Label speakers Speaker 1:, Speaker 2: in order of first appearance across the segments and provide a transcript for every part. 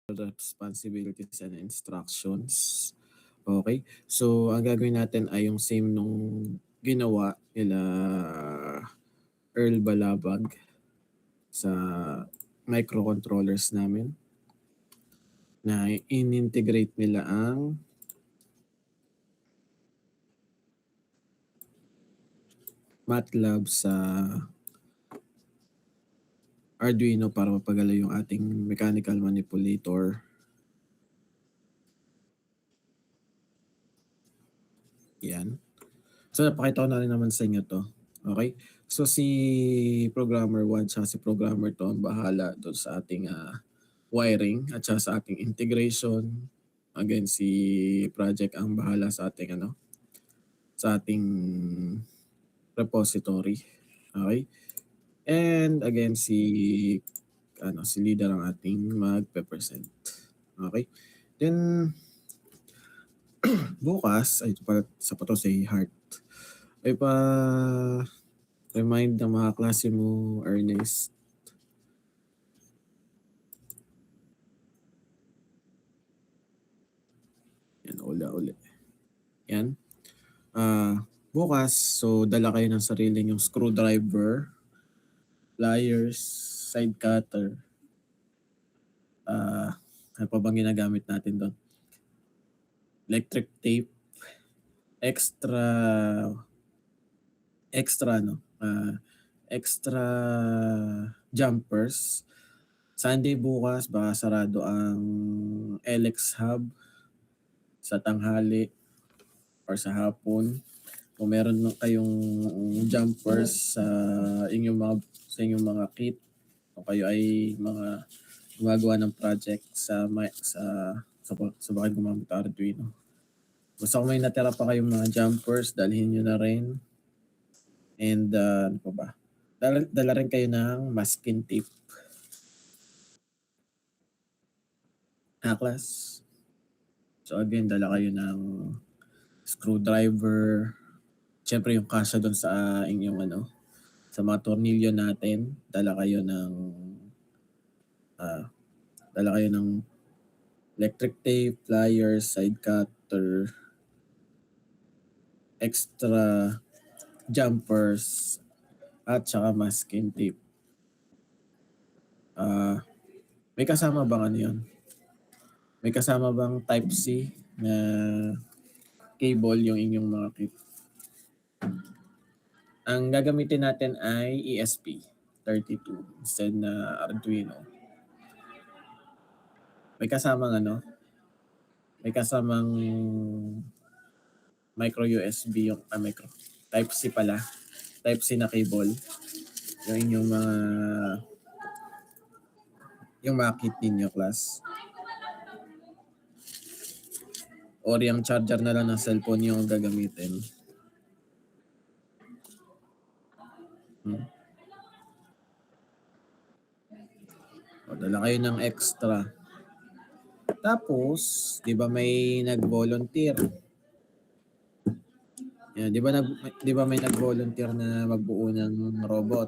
Speaker 1: responsibilities and instructions. Okay? So, ang gagawin natin ay yung same nung ginawa nila Earl Balabag sa microcontrollers namin na in-integrate nila ang MATLAB sa Arduino para mapagala yung ating mechanical manipulator. Yan. So, napakita ko na rin naman sa inyo to. Okay? So, si Programmer 1 at si Programmer 2 ang bahala doon sa ating wiring at sa ating integration. Again, si Project ang bahala sa ating sa ating repository. Okay? And again, si leader ang ating magpe-present. Okay? Then, bukas, ay sa pa to si Heart. Ay pa remind ng mga klase mo, Ernest. Yan, uli. Yan. Bukas, so dala kayo ng sariling yung screwdriver, pliers, side cutter. Ano pa bang ginagamit natin doon? Electric tape, extra jumpers. Sunday bukas, baka sarado ang LX Hub sa tanghali or sa hapon. Kung meron kayong jumpers sa inyong mga kit o kayo ay mga gumagawa ng project sa bakit gumamit Arduino. Basta kung may natira pa kayong mga jumpers, dalhin nyo na rin. And ano pa ba? Dala rin kayo ng masking tape. Class. So again, dala kayo ng screwdriver. Siyempre yung kasya doon sa inyong sa mga tornilyo natin. Dala kayo ng electric tape, pliers, side cutter, extra jumpers, at saka masking tape. May kasama bang yun? May kasama bang Type-C na cable yung inyong mga kit? Ang gagamitin natin ay ESP32 instead na Arduino. May kasamang may kasamang micro USB yung Type-C pala. Type-C na cable. Yung inyong mga kit ninyo, class. Or yung charger na lang ng cellphone yung gagamitin. O, dala kayo ng extra. Tapos, di ba may nag-volunteer? Yan, di ba may nag-volunteer na magbuo ng robot?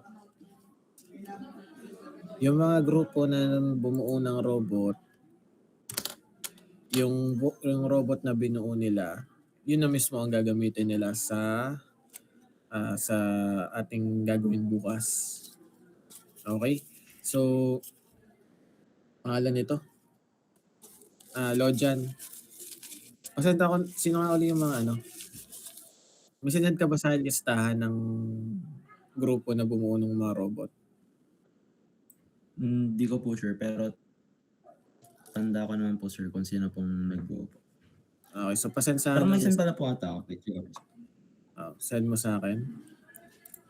Speaker 1: Yung mga grupo na bumuo ng robot, yung robot na binuo nila, yun na mismo ang gagamitin nila sa ating gagawin bukas. Okay? So, pangalan nito? Lojan. Pasenta ko, sino nga uli yung mga may sinend ka ba sa listahan ng grupo na bumuo ng mga robot?
Speaker 2: Hindi ko po sure, pero tanda ko naman po sir kung sino pong nagbuo po.
Speaker 1: Okay, so pasensahan
Speaker 2: Pero may
Speaker 1: lang.
Speaker 2: send pala po ata ako.
Speaker 1: Send mo sa akin.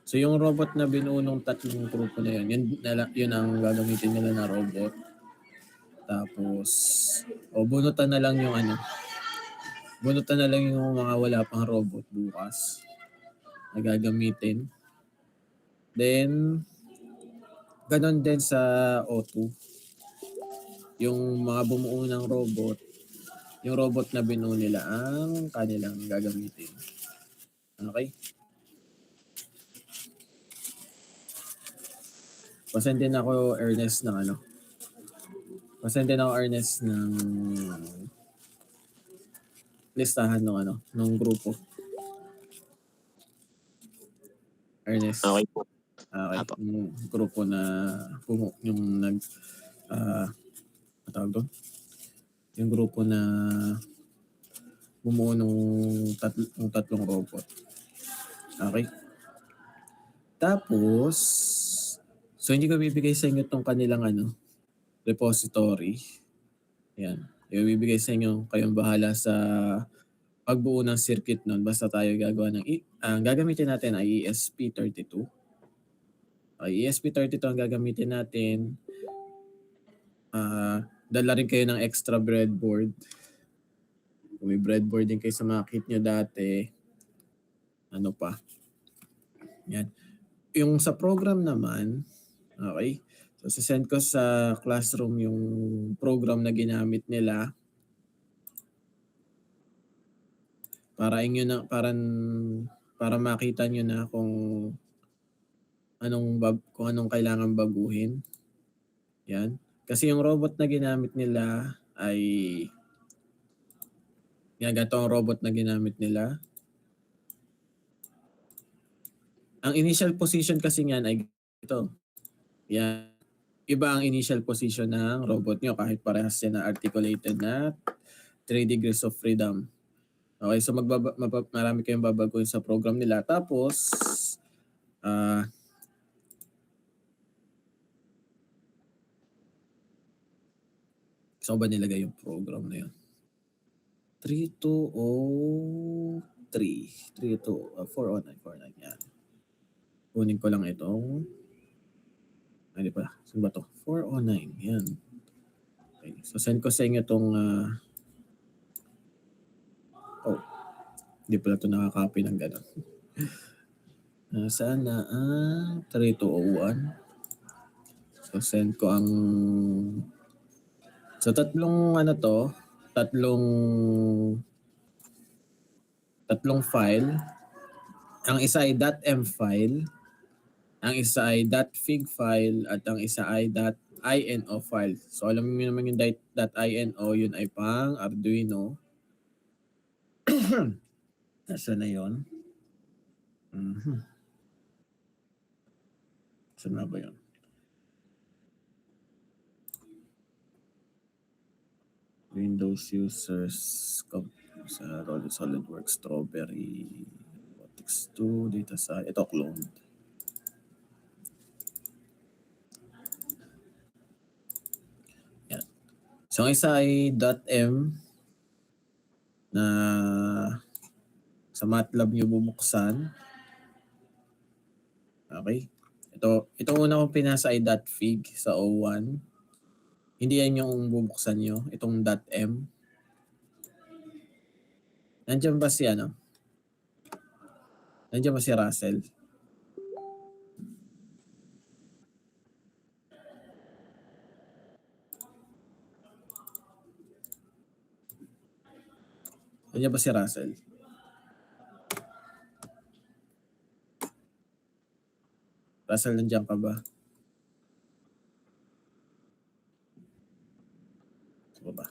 Speaker 1: So yung robot na binuo ng tatlong grupo na yun ang gagamitin nila na robot. Tapos, bunutan na lang yung mga wala pang robot bukas na gagamitin. Then, ganon din sa O2. Yung mga bumuo ng robot, yung robot na binuo nila ang kanilang gagamitin. Okay? Pasend din ako, Ernest, ng Masend din ako Ernest ng listahan ng nung grupo. Ernest.
Speaker 3: Okay po.
Speaker 1: Okay.
Speaker 3: Apo.
Speaker 1: Yung grupo na yung tawag doon? Yung grupo na bumuo ng tatlong robot. Okay. Tapos, so hindi ko bibigay sa inyo itong kanilang repository. Yan. Ibibigay sa inyo, kayong bahala sa pagbuo ng circuit nun. Basta tayo gagawa ng, ang gagamitin natin ay ESP32. ESP32 ang gagamitin natin. Dala rin kayo ng extra breadboard. Kung may breadboard din kayo sa mga kit nyo dati, ano pa. Yan. Yung sa program naman, okay, so send ko sa classroom yung program na ginamit nila para makita nyo na kung anong kailangan baguhin. Yan. Kasi yung robot na ginamit nila ay ganito ang robot na ginamit nila. Ang initial position kasi niyan ay ito. Yan. Iba ang initial position ng robot nyo kahit parehas yan na articulated na 3 degrees of freedom. Okay, so marami kayong babaguhin sa program nila. Tapos, saan ba nilagay yung program na yun? 409. Yan. Kunin ko lang itong, hindi pala, saan ba to? 409, yan. Okay, so send ko sa inyo itong, hindi pala ito nakakopy ng gano'n. Saan na ang 3201? So send ko ang, so tatlong file. Ang isa ay .m file, ang isa ay .fig file, at ang isa ay .ino file. So alam mo naman yung .ino, yun ay pang Arduino. Nasaan na yun? Saan na ba yun? Windows users sa SolidWorks, Strawberry, Robotics 2, data sa ito clone. Yan. So ang isa ay .m na sa MATLAB nyo bubuksan. Okay. Ito una kong pinasa ay .fig sa O1. Hindi yan yung bubuksan nyo. Itong .m. Nandiyan ba si Nandiyan ba si Russell? Nandiyan ba si Russell? Russell, nandiyan ka ba? Ano ba?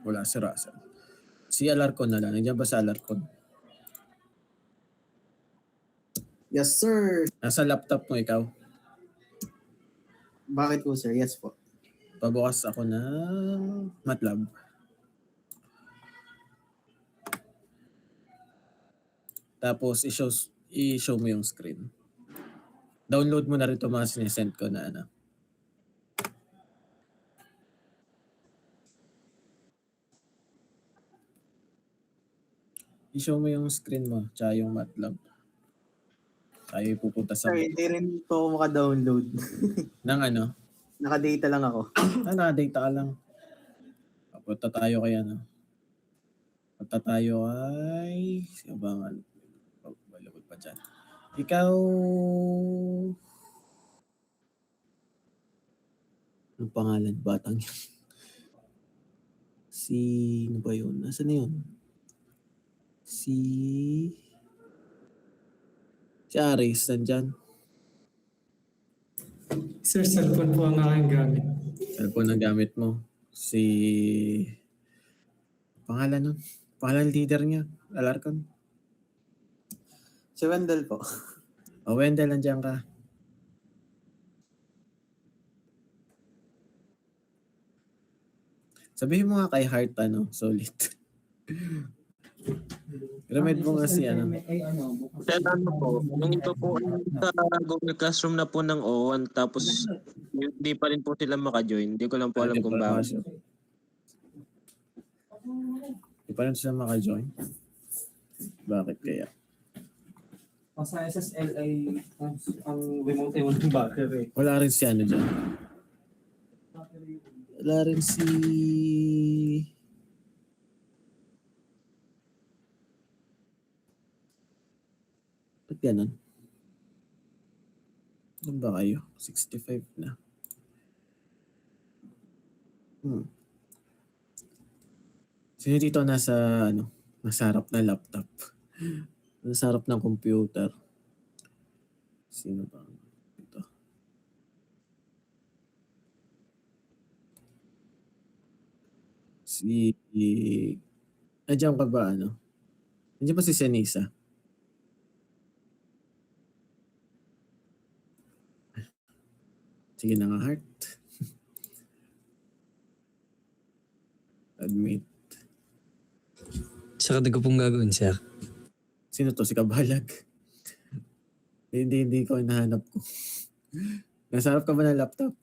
Speaker 1: Wala si Russell. Si Alarcon na lang. Nandiyan ba sa Alarcon?
Speaker 4: Yes, sir.
Speaker 1: Nasa laptop mo ikaw.
Speaker 4: Bakit po, sir? Yes po.
Speaker 1: Pabukas ako ng MATLAB. Tapos i-show mo yung screen. Download mo na rin ito mga sinesend ko na I-show mo yung screen mo, tsaka yung MATLAB. Tayo pupunta sa...
Speaker 4: Sir, hindi rin po ako maka-download.
Speaker 1: Ng
Speaker 4: Naka-data lang ako.
Speaker 1: Naka-data ka lang. Punta tayo kay Punta tayo ay... Sino ba nga? Balagod pa dyan. Ikaw... Anong pangalan? Batang yun. Ano ba yun? Nasaan na yun? Si Aris, nandyan.
Speaker 3: Sir, cellphone po ang aking gamit.
Speaker 1: Cellphone ang gamit mo. Pangalan nun? Pangalan leader niya. Alarcon.
Speaker 4: Si Wendell po.
Speaker 1: O Wendell, nandiyan ka. Sabihin mo nga kay Heart, solid. Remed mo nga si
Speaker 5: Then ano po, yung ito po sa Google Classroom na po ng O1 tapos hindi pa rin po sila maka-join. Hindi ko lang po alam
Speaker 1: Hindi
Speaker 5: kung
Speaker 1: pa
Speaker 5: bakit.
Speaker 1: pasok. Hindi pa rin sila maka-join. Bakit kaya?
Speaker 6: Sa SSL ay ang remote ay walang battery.
Speaker 1: Wala rin si ano dyan. Wala rin si... Ba't ganun? Ano ba kayo? 65 na. Sino dito nasa harap na laptop? Nasa harap ng computer. Sino ba? Ito. Nandiyan ka ba Nandiyan ba si Senisa? Sige na nga, Heart. Admit.
Speaker 7: Sa ko pong gagawin, sir.
Speaker 1: Sino to? Si Kabalag? Hindi ko hinahanap ko. Nasa harap ka ba ng laptop?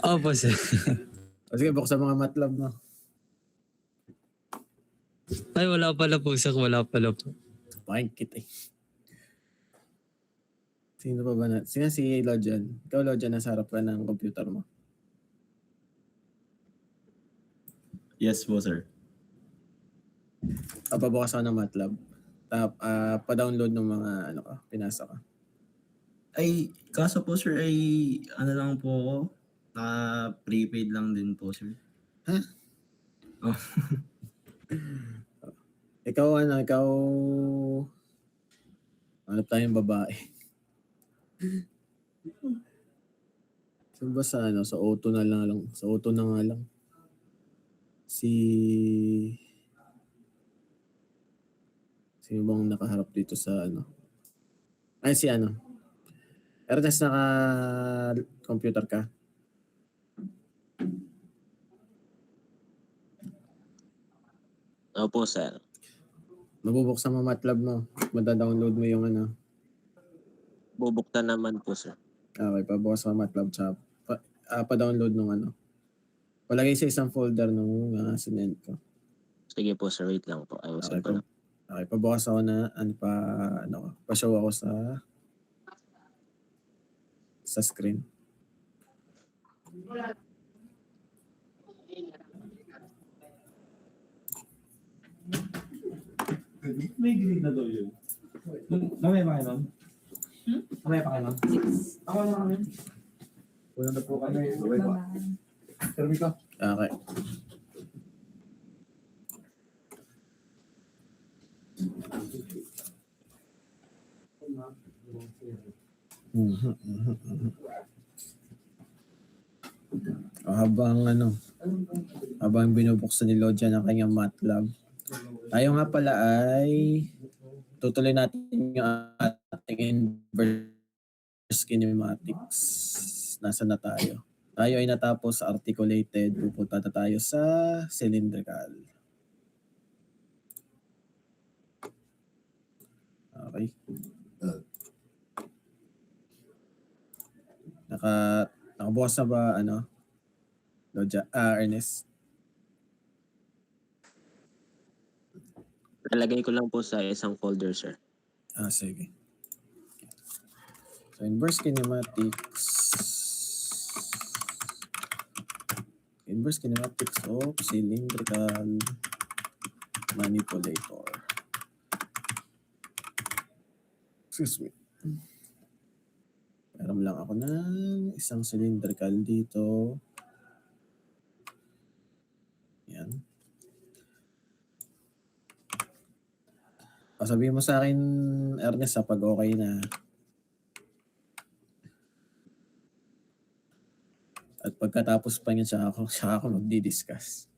Speaker 7: Opo, sir.
Speaker 1: O sige, buksan mga MATLAB mo.
Speaker 7: Ay, wala pala po, sir. Wala pala po.
Speaker 1: Paking kita eh. Sino pa ba Sino si Lodjan? Ikaw, Lodjan, nasa harap ka ng computer mo.
Speaker 2: Yes po, sir.
Speaker 1: Pabukas ako ng MATLAB. Pa-download ng mga pinasa ka.
Speaker 2: Ay, kaso po, sir, ay lang po ako. Prepaid lang din po, sir.
Speaker 1: Ha?
Speaker 2: Oh.
Speaker 1: Ikaw hanap tayong babae. Saan ba sa auto na lang. Sa auto na nga lang. Sino bang nakaharap dito sa Ay, si Ernest, naka-computer ka?
Speaker 5: Opo, sir.
Speaker 1: Mabubuksan mo MATLAB mo. Mada-download mo yung
Speaker 5: Bubuktan naman po, sir.
Speaker 1: Okay, pabukas mo MATLAB tsaka pa-download nung Palagay sa isang folder nung sinend ko.
Speaker 5: Sige po, sir. Wait lang po. Ayusin ko lang.
Speaker 1: Okay, pabukas ako na pa-show ako sa screen.
Speaker 6: May grid na daw yun. Mamaya pa kayo, ma'am? Mamaya pa kayo, ma'am? Ako na kami. Wala na po kami. Pero Mika.
Speaker 1: Okay. Habang binubuksan ni Lodjan ang kanyang MATLAB, tayo nga pala ay tutuloy natin yung ating inverse kinematics. Nasaan na tayo? Tayo ay natapos sa articulated. Pupunta na tayo sa cylindrical. Okay. Nakabukas na ba Ernest?
Speaker 5: Nalagay ko lang po sa isang folder, sir.
Speaker 1: Sige. So, inverse kinematics. Inverse kinematics of cylindrical manipulator. Excuse me. Meron lang ako ng isang cylindrical dito. Yan. Sabihin mo sa akin, Ernest, pag okay na. At pagkatapos pa niya, siya ako magdi-discuss.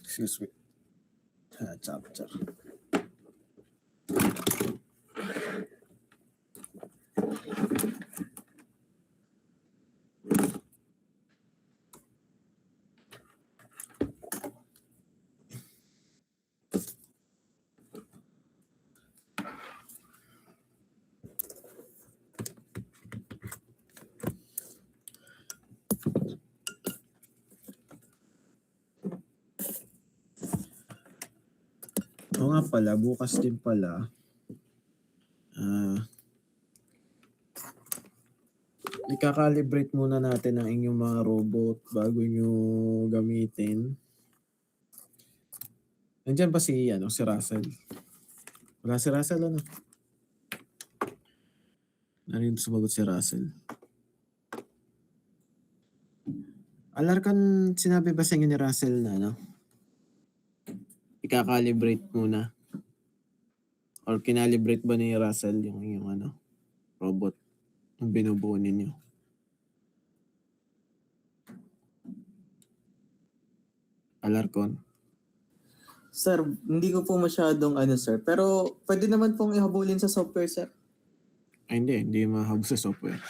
Speaker 1: Excuse me. Chapter. Oo nga pala, bukas din pala. Ikakalibrate muna natin ang inyong mga robot bago nyo gamitin. Nandiyan ba si Russell? Wala si Russell, ano? Ano yung sumagot si Russell? Alarkan, sinabi ba sa inyo ni Russell na ikakalibrate muna? Or kinalibrate ba ni Russell yung robot yung binubuo ninyo? Alarcon?
Speaker 4: Sir, hindi ko po masyadong sir. Pero pwede naman pong ihabulin sa software, sir.
Speaker 1: Ay, hindi mahabos sa software.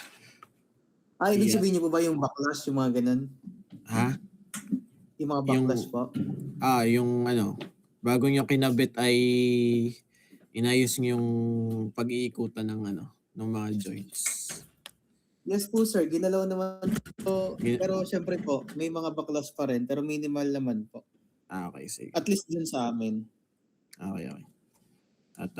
Speaker 4: Ibig
Speaker 1: Yeah.
Speaker 4: sabihin niyo po ba yung backlash, yung mga ganun?
Speaker 1: Ha?
Speaker 4: Yung mga backlash po?
Speaker 1: Yung bago nyo kinabit ay inayos nyo yung pag-iikutan ng mga joints.
Speaker 4: Yes po, sir. Ginalaw naman po. Pero syempre po, may mga backlash pa rin. Pero minimal naman po.
Speaker 1: Okay, sige.
Speaker 4: At least dun sa amin.
Speaker 1: Okay. At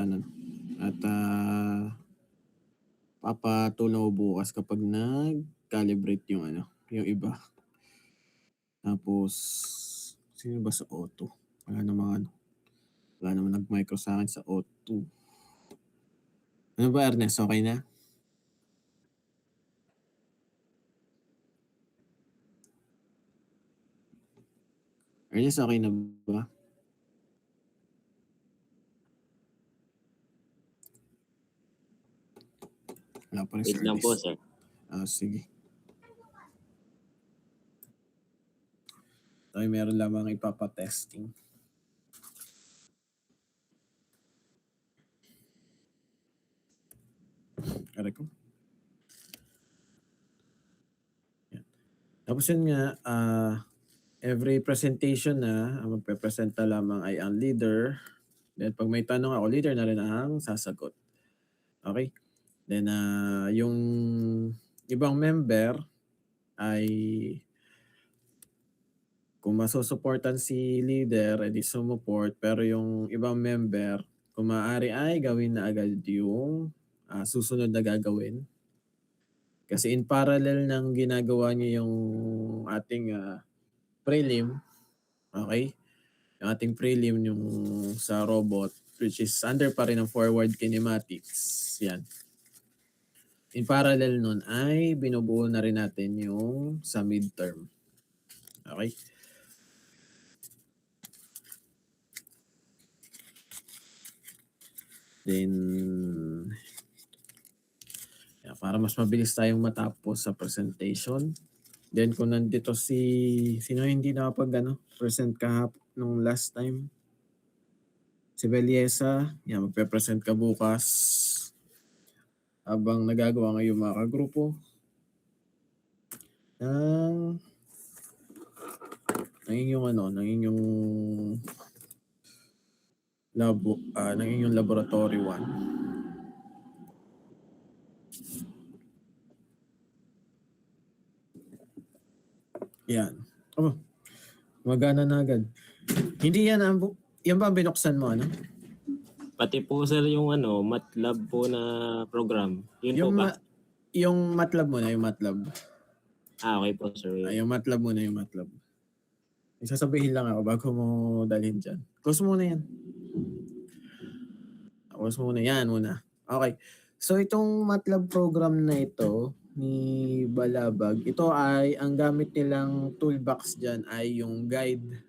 Speaker 1: papatunaw bukas kapag nag-calibrate yung iba. Tapos, sino ba sa auto? Wala naman nag-micro sa akin sa auto. Ano ba, Ernest? Okay na? Ernest, okay na ba? Wala pa rin
Speaker 5: Wait lang po,
Speaker 1: service.
Speaker 5: sir.
Speaker 1: Sige. Tayo meron lamang ipapatesting. Kaya ko. Yan. Tapos yun nga, every presentation ang magpe-presenta lamang ay ang leader. Then pag may tanong ako, leader na rin ang sasagot. Okay? Then yung ibang member ay kung masusuportan si leader, edi sumuport. Pero yung ibang member, kung maaari ay gawin na agad yung susunod na gagawin. Kasi in parallel ng ginagawa niyo yung ating prelim, okay? Yung ating prelim yung sa robot, which is under pa rin ng forward kinematics. Yan. In parallel nun ay binubuo na rin natin yung sa midterm. Okay? Then, para mas mabilis tayong matapos sa presentation. Then kung nandito sino hindi present nung last time? Si Beliesa, magpe-present ka bukas habang nagagawa ngayong mga kagrupo ng inyong laboratory 1. Yan. Magana na agad. Hindi yan yan ba ang binuksan mo,
Speaker 5: Pati po, sir, yung MATLAB po na program. Yun po ba?
Speaker 1: Yung MATLAB mo na, yung MATLAB.
Speaker 5: Okay po, sir.
Speaker 1: Yung MATLAB mo na, yung MATLAB. Sasabihin lang ako bago mo dalhin dyan. Close muna yan. Close muna yan muna. Okay. So itong MATLAB program na ito ni Balabag, ito ay ang gamit nilang toolbox dyan ay yung guide.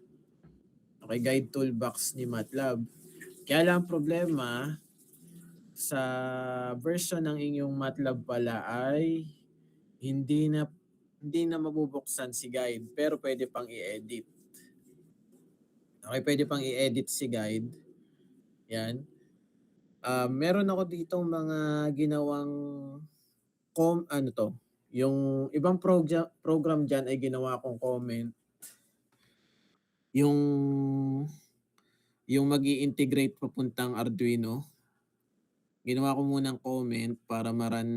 Speaker 1: Okay, guide toolbox ni MATLAB. Kaya lang problema sa version ng inyong MATLAB pala ay hindi na mabubuksan si guide pero pwede pang i-edit. Okay, pwede pang i-edit si guide. Yan. Meron ako ditong mga ginawang yung ibang program diyan ay ginawa kong comment. Yung magi-integrate papuntang Arduino. Ginawa ko munang comment para maran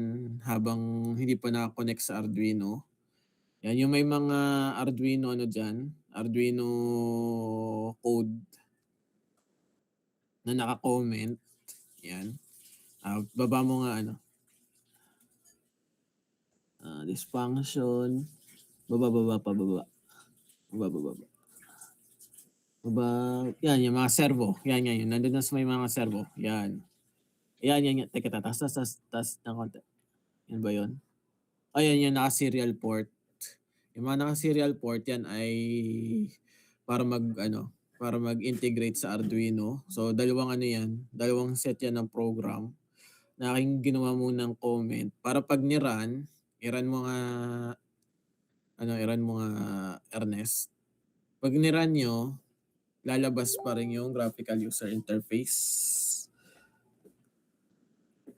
Speaker 1: habang hindi pa naka-connect sa Arduino. Yan, yung may mga Arduino diyan, Arduino code na naka-comment. Yan. Baba mo nga this function. Baba. Yan, yung mga servo. Yan. Nandun na sa may mga servo. Yan. Yan. Teka, taas ng konti. Yan ba yun? Ayan, yung naka-serial port. Yung mga naka-serial port, yan ay para mag-integrate sa Arduino. So, dalawang set yan ng program na aking ginawa munang comment para pag i-run mo nga Ernest. Pag ni-run nyo, lalabas pa rin yung graphical user interface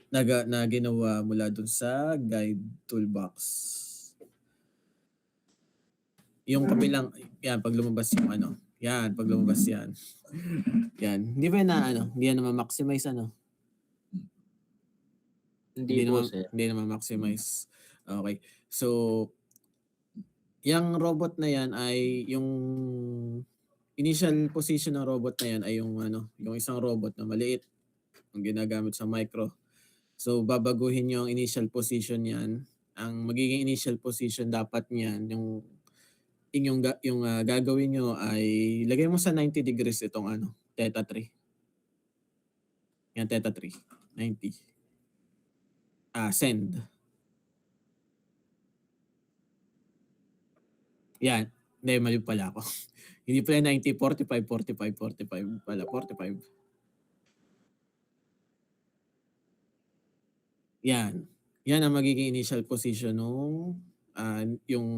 Speaker 1: na ginawa mula dun sa guide toolbox. Yung kabilang, yan, pag lumabas yung pag lumabas yan. Yan. Hindi ba hindi yan na ma-maximize
Speaker 5: Hindi po, sir.
Speaker 1: Hindi na ma-maximize. Okay. So, yung robot na yan ay yung initial position ng robot na yan ay yung isang robot na maliit ang ginagamit sa micro. So, babaguhin nyo ang initial position yan. Ang magiging initial position dapat niyan, yung gagawin nyo ay lagay mo sa 90 degrees itong theta 3. Yan, theta 3. 90. Send. Yan. Hindi, mali pala ako. Hindi pala 90, 45 pala. 45. Yan. Yan ang magiging initial position ng yung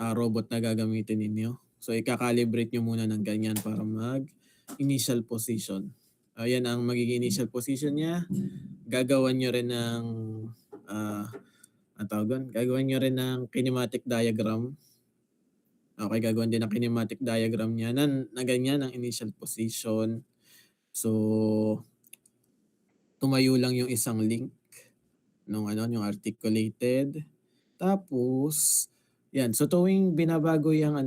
Speaker 1: robot na gagamitin ninyo. So, i-calibrate nyo muna ng ganyan para mag-initial position. Yan ang magiging initial position niya. Gagawan nyo rin ng gagawin nyo rin ng kinematic diagram. Okay, gagawin din ng kinematic diagram niya na ganyan ang initial position. So, tumayo lang yung isang link yung articulated. Tapos, yan. So, tuwing binabago yung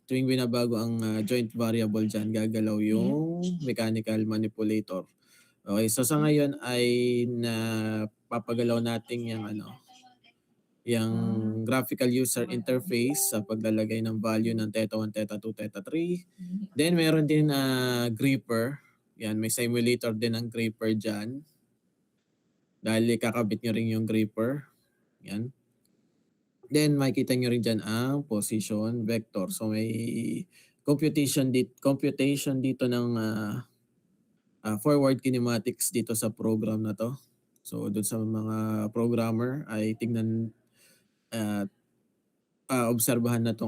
Speaker 1: tuwing binabago ang joint variable dyan, gagalaw yung mechanical manipulator. Okay, so sa ngayon ay napapagalaw natin yung graphical user interface sa paglalagay ng value ng theta 1, theta 2, theta 3. Then meron din gripper. Yan, may simulator din ang gripper dyan. Dahil kakabit nyo rin yung gripper. Yan. Then makikita nyo rin dyan ang position vector. So may computation dito ng forward kinematics dito sa program na to. So doon sa mga programmer ay tignan obserbahan na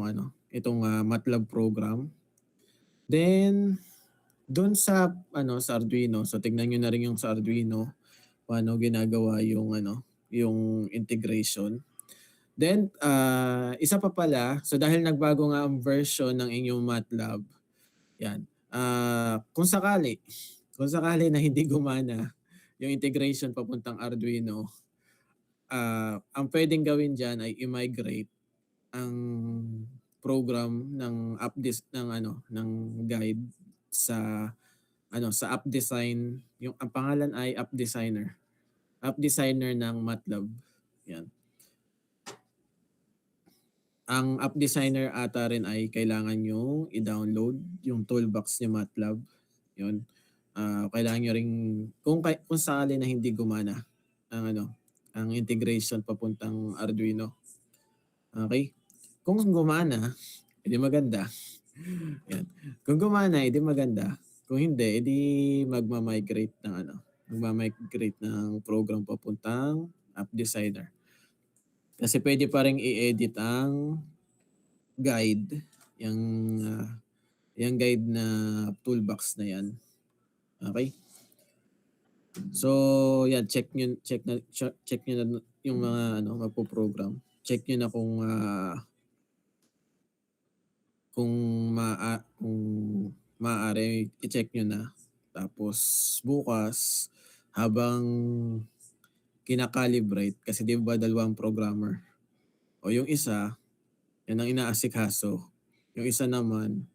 Speaker 1: itong MATLAB program. Then doon sa Arduino, so tignan niyo na rin yung sa Arduino paano ginagawa yung integration. Then isa pa pala, so dahil nagbago nga ang version ng inyong MATLAB, yan. Kung sakali na hindi gumana yung integration papuntang Arduino, ang pwedeng gawin diyan ay i-migrate ang program ng ng guide sa app design. Ang pangalan ay App Designer. App Designer ng MATLAB. Yan. Ang App Designer ata rin ay kailangan yung i-download yung toolbox ni MATLAB. Yun. kailangan nyo ring, kung sakali na hindi gumana ang integration papuntang Arduino. Okay? Kung gumana, edi maganda. Yan. Kung gumana, edi maganda. Kung hindi, edi magma-migrate ng program papuntang App Designer. Kasi pwede pa rin i-edit ang guide, yung guide na toolbox na yan. Okay? So, yan, check nyo na yung mga magpo-program. Check nyo na kung maaari, i-check nyo na. Tapos bukas, habang kinakalibrate, kasi di ba dalawang programmer? O yung isa, yan ang inaasikaso. Yung isa naman,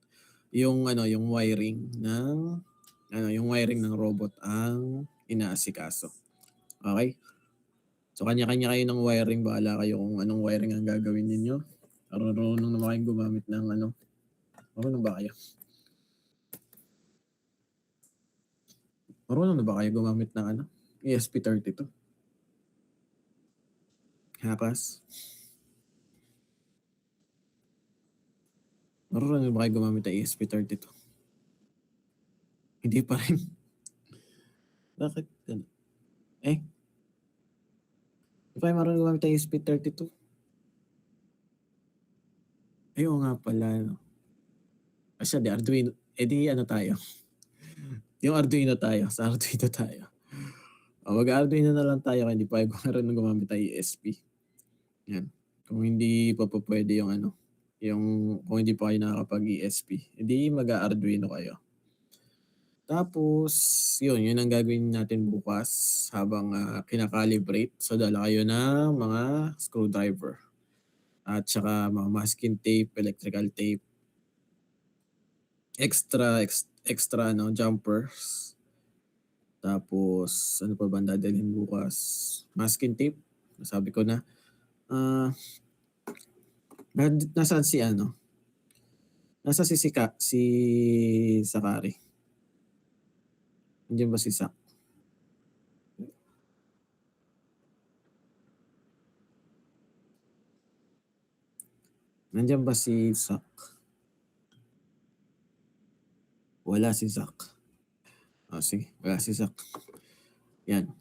Speaker 1: yung wiring ng robot ang inaasikaso. Okay? So kanya-kanya kayo ng wiring, bahala kayo kung anong wiring ang gagawin niyo. Marunong naman kayong gumamit ng Marunong ba kayo? Marunong na ba kayo gumamit ng ESP32? Hakas? Marunong na ba kayo gumamit ng ESP32? Hindi pa rin. Bakit? Di pa marunong gumamit ng ESP32? Ayun nga pala. Kasi di Arduino. Tayo. Yung Arduino tayo. Sa Arduino tayo. Mag-Arduino na lang tayo kaya hindi pa marunong gumamit ng ESP. Yan. Kung hindi pa pwede yung kung hindi pa kayo nakakapag-ESP, hindi mag-Arduino kayo. Tapos, yun ang gagawin natin bukas habang kinakalibrate. So, dala kayo ng mga screwdriver at saka mga masking tape, electrical tape, extra jumpers. Tapos, ano pa ba dadalhin bukas? Masking tape, sabi ko na. Nasaan si Nasa si Sakari. Nandiyan ba si Sak? Nandiyan ba si Sak? Wala si Sak. Sige, wala si Sak. Yan.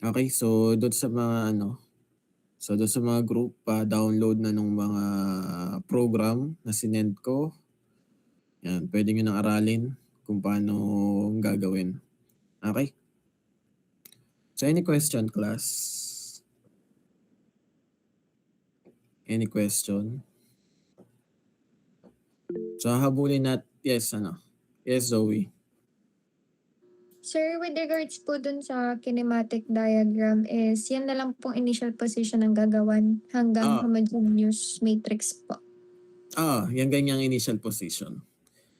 Speaker 1: Okay, so doon sa mga group, download na ng mga program na sinend ko. Yan, pwede nyo nang aralin kung paano gagawin. Okay? So any question, class? Any question? So habulin yes, Zoe.
Speaker 8: Sir, with regards po dun sa kinematic diagram is yan na lang pong initial position ng gagawan hanggang homogeneous matrix po.
Speaker 1: Yan ganyang initial position.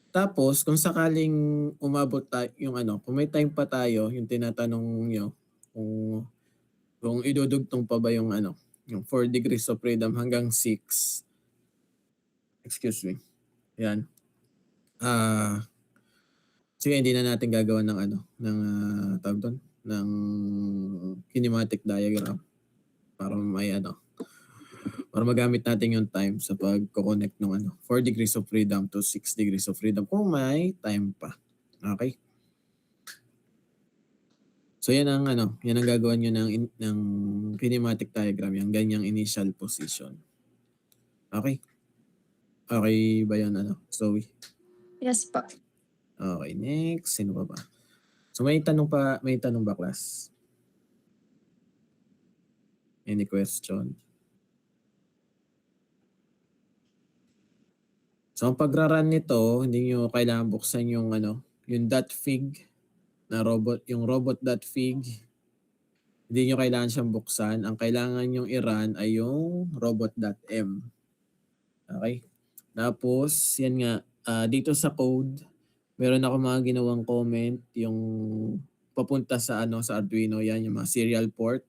Speaker 1: Tapos, kung sakaling umabot tayo, kung may time pa tayo, yung tinatanong nyo, kung idudugtong pa ba yung 4 degrees of freedom hanggang 6. Excuse me. Yan. Sige, hindi na natin gagawa ng ng kinematic diagram para para magamit natin yung time sa pag-connect ng 4 degrees of freedom to 6 degrees of freedom kung may time pa. Okay? So yan ang gagawa niyo ng kinematic diagram, yung ganyang initial position. Okay? Okay ba yan Zoe?
Speaker 8: Yes po.
Speaker 1: Okay, next. Sino pa ba? So may tanong ba class? Any question? So ang pagra-run nito, hindi nyo kailangan buksan yung .fig na robot, yung robot.fig. Hindi nyo kailangan siyang buksan. Ang kailangan nyo i-run ay yung robot.m. Okay? Tapos, yan nga, dito sa code, meron ako mga ginawang comment, yung papunta sa Arduino, yan, yung mga serial port.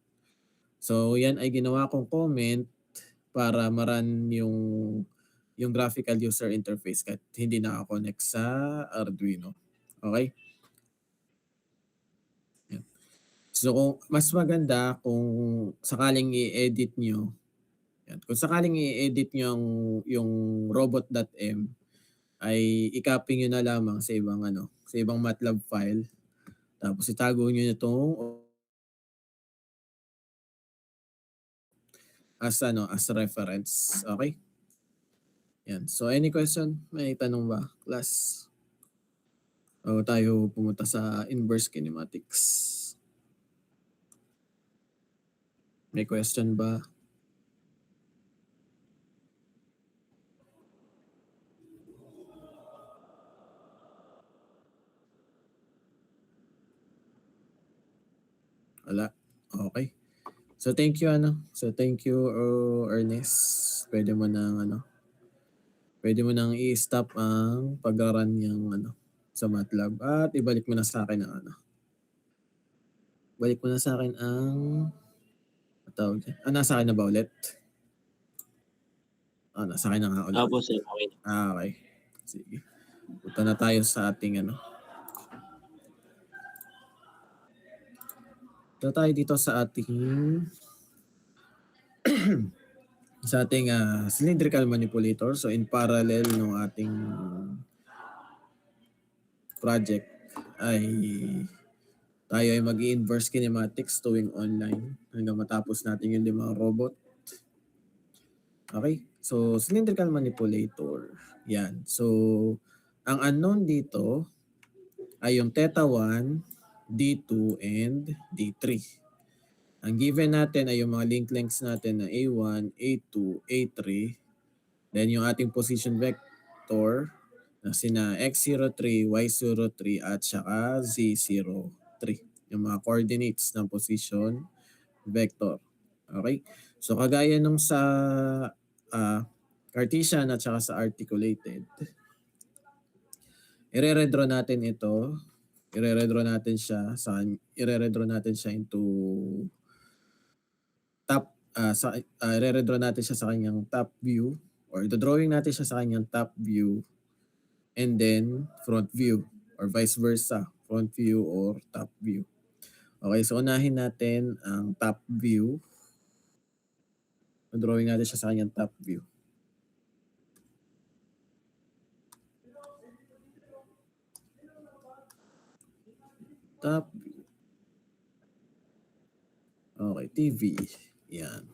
Speaker 1: So, yan ay ginawa kong comment para ma-run yung graphical user interface kahit hindi nakakonect sa Arduino. Okay? So kung mas maganda kung sakaling i-edit nyo, yan, kung sakaling i-edit nyo yung robot.m, ay i-copy nyo na lamang sa ibang sa ibang MATLAB file. Tapos itago nyo na itong as reference. Okay? Yan. So any question? May tanong ba, class? O tayo pumunta sa inverse kinematics. May question ba? Wala. Okay. So thank you thank you Ernest. Pwede mo nang i-stop ang pag-run yung sa MATLAB at ibalik mo na sa akin ang Balik mo na sa akin ang tawag dyan. Nasa akin na ba ulit? Nasa akin na nga ulit.
Speaker 5: Opo, sir. Okay.
Speaker 1: Okay. Sige. Punta na tayo sa ating Punta tayo dito sa ating cylindrical manipulator. So in parallel ng ating project ay tayo ay mag-inverse kinematics tuwing online hanggang matapos natin yung 5 robot. Okay? So cylindrical manipulator. Yan. So ang unknown dito ay yung theta 1, D2, and D3. Ang given natin ay yung mga link lengths natin na A1, A2, A3. Then yung ating position vector na sina X03, Y03 at saka Z03. Yung mga coordinates ng position vector. Okay? So kagaya nung sa Cartesian at saka sa articulated, i-redraw natin ito. I-redraw natin siya into top i-redraw natin siya sa kanyang top view, or drawing natin siya sa kanyang top view and then front view, or vice versa, front view or top view. Okay, so unahin natin ang top view. Drawing natin siya sa kanyang top view. Top view. Okay, TV. Yan.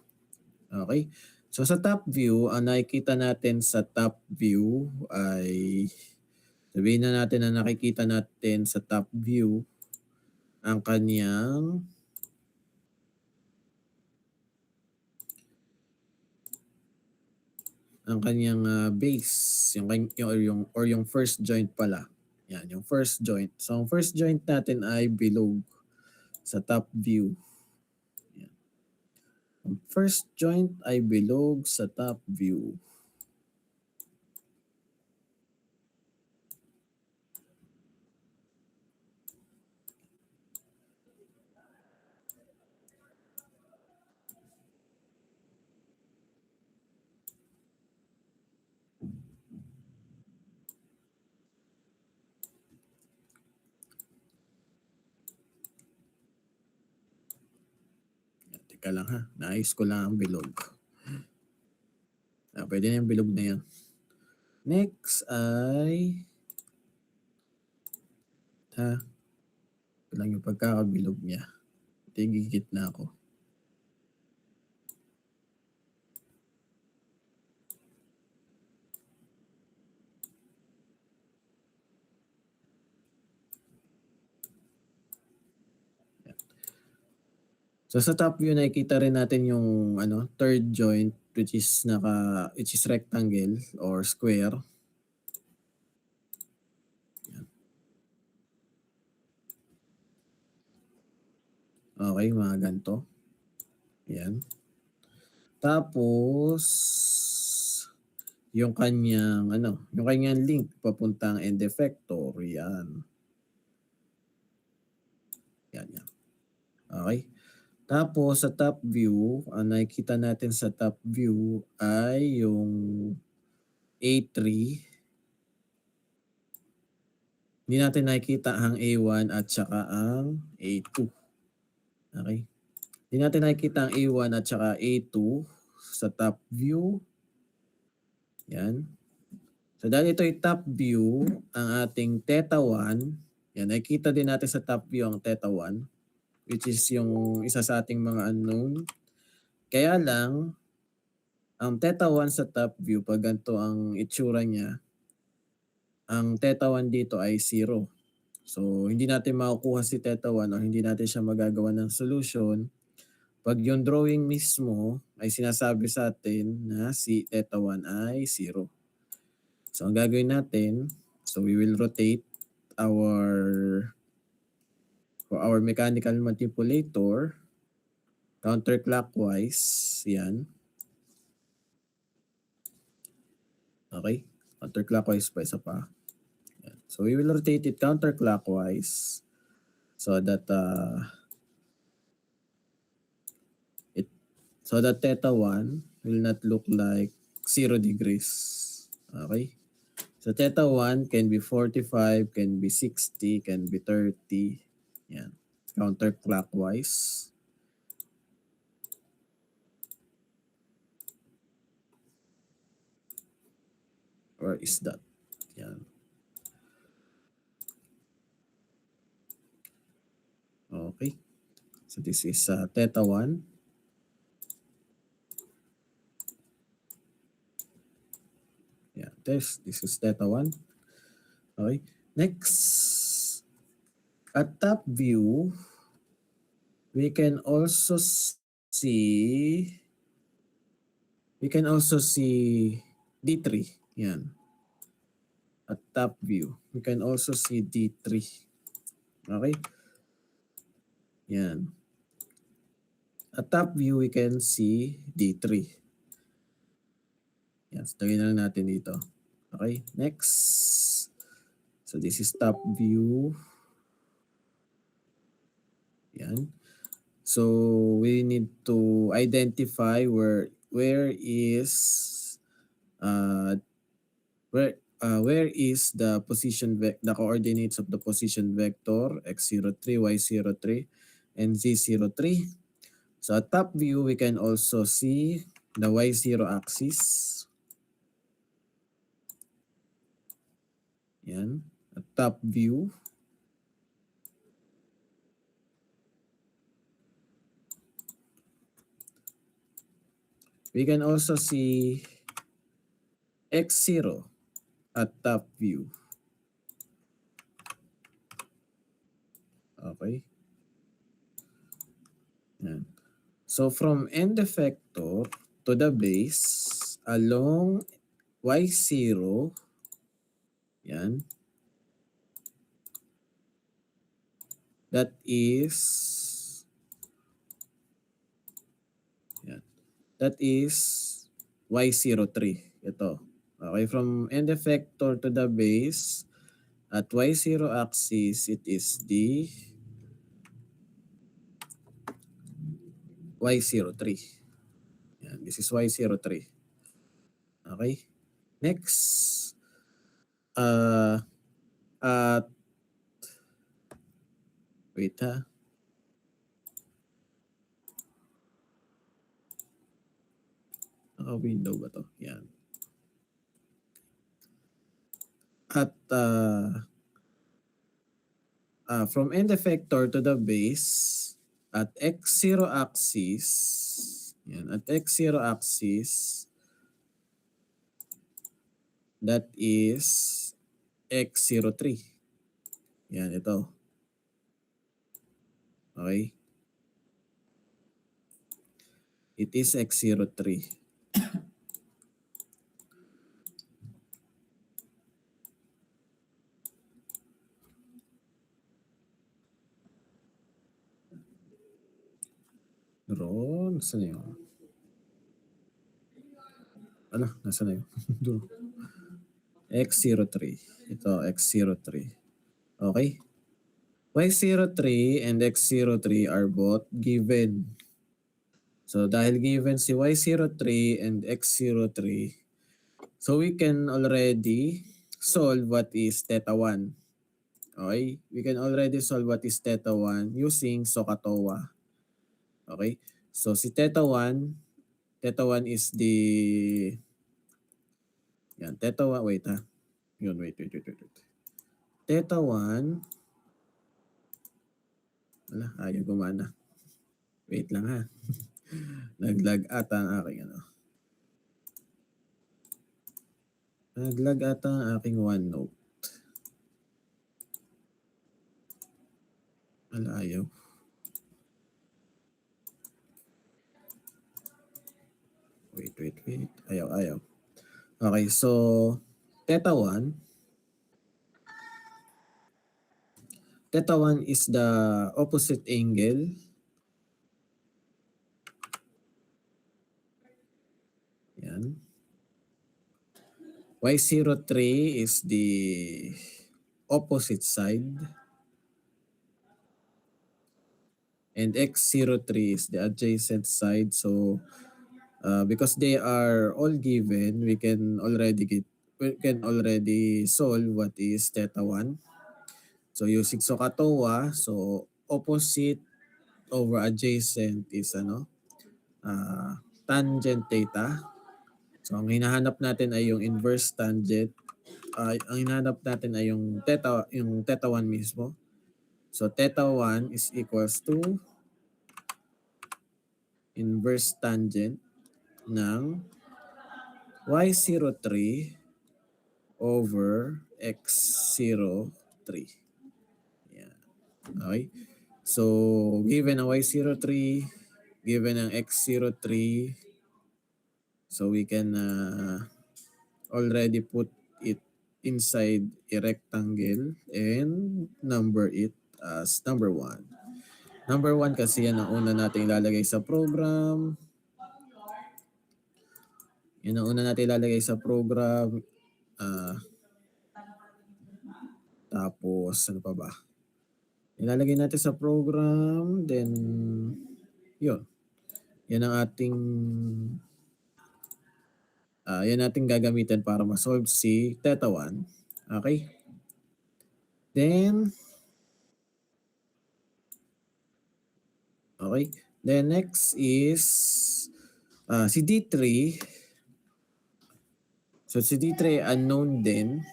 Speaker 1: Okay. So sa top view, ang nakikita natin sa top view ay sabihin na natin na nakikita natin sa top view ang kanyang base, yung first joint pala. Yan, yung first joint. So ang first joint natin ay bilog sa top view. Yan. Ang first joint ay bilog sa top view. Teka lang ha. Naayos ko lang ang bilog. Pwede na yung bilog na yan. Next ay ito lang yung pagkakabilog niya. Tigigit na ako. So sa top view nakikita rin natin yung third joint which is rectangle or square. Yan. Okay, mga ganito. Yan. Tapos yung kanyang link papuntang end effector. Yan. Yan. Okay. Tapos sa top view, ang nakikita natin sa top view ay yung A3. Hindi natin nakikita ang A1 at saka ang A2. Okay. Hindi natin nakikita ang A1 at saka A2 sa top view. Yan. So dahil ito ay top view, ang ating theta 1, yan, nakikita din natin sa top view ang theta 1, which is yung isa sa ating mga unknown. Kaya lang, ang theta 1 sa top view, pag ganito ang itsura niya, ang theta 1 dito ay 0. So, hindi natin makukuha si theta 1 o hindi natin siya magagawa ng solution pag yung drawing mismo ay sinasabi sa atin na si theta 1 ay 0. So, ang gagawin natin, so we will rotate our mechanical manipulator counterclockwise. Yan. Okay? Counterclockwise pa, isa pa. Yan. So, we will rotate it counterclockwise so that theta 1 will not look like 0 degrees. Okay? So theta 1 can be 45, can be 60, can be 30. Yan. Counterclockwise. Or is that? Yan. Okay. So this is theta 1. Yeah, this is theta 1. Okay. Next, at top view, we can also see D3. Yan. At top view, we can also see D3. Okay? Yan. At top view, we can see D3. Yan. So, lagyan na lang natin dito. Okay? Next. So, this is top view. Yan. So, we need to identify where is the position the coordinates of the position vector x03, y03, and z03. So at top view, we can also see the y0 axis. Yan. At top view. We can also see x0 at top view. Okay. Yan. So from end effector to the base along y0, yan, that is y03. Ito. Okay, from end effector to the base at y0 axis, it is the y03. Yan, this is y03. Okay. Next, at wait ha. Window ba to? Yan. At from end effector to the base at x0 axis, yan, at x0 axis, that is x03. Yan, ito. Okay. It is x03. Ron, saan na yun? Ala, nasa na yun? X03. Ito, X03. Okay? Y03 and X03 are both given. So, dahil given si Y03 and X03, so we can already solve what is theta 1. Okay? We can already solve what is theta 1 using SOHCAHTOA. Okay? So si theta 1 is the yan, theta 1, wait ha. Yun, wait. Theta 1, wala, ayaw gumana. Wait lang ha. Naglag ata ang aking ano. Naglag ata ang aking OneNote. Wala, ayaw. Wait. Ayaw. Okay, so theta 1 is the opposite angle. Yan. Y03 is the opposite side. And X03 is the adjacent side. So because they are all given, we can already solve what is theta 1. So using SOHCAHTOA, so opposite over adjacent is tangent theta. So ang hinahanap natin ay yung inverse tangent. Ang hinahanap natin ay yung theta 1 mismo. So theta 1 is equals to inverse tangent ng Y03 over X03. Yan. Okay? So given ang Y03, given ang X03, so we can already put it inside a rectangle and number it as number 1. Number 1 kasi yan ang una natin ilalagay sa program. Yan ang una natin ilalagay sa program. Tapos, ano pa ba? Ilalagay natin sa program. Then, yun. Yan ang ating gagamitin para ma-solve si theta 1. Okay? Then next is si D3. So si D3 unknown din.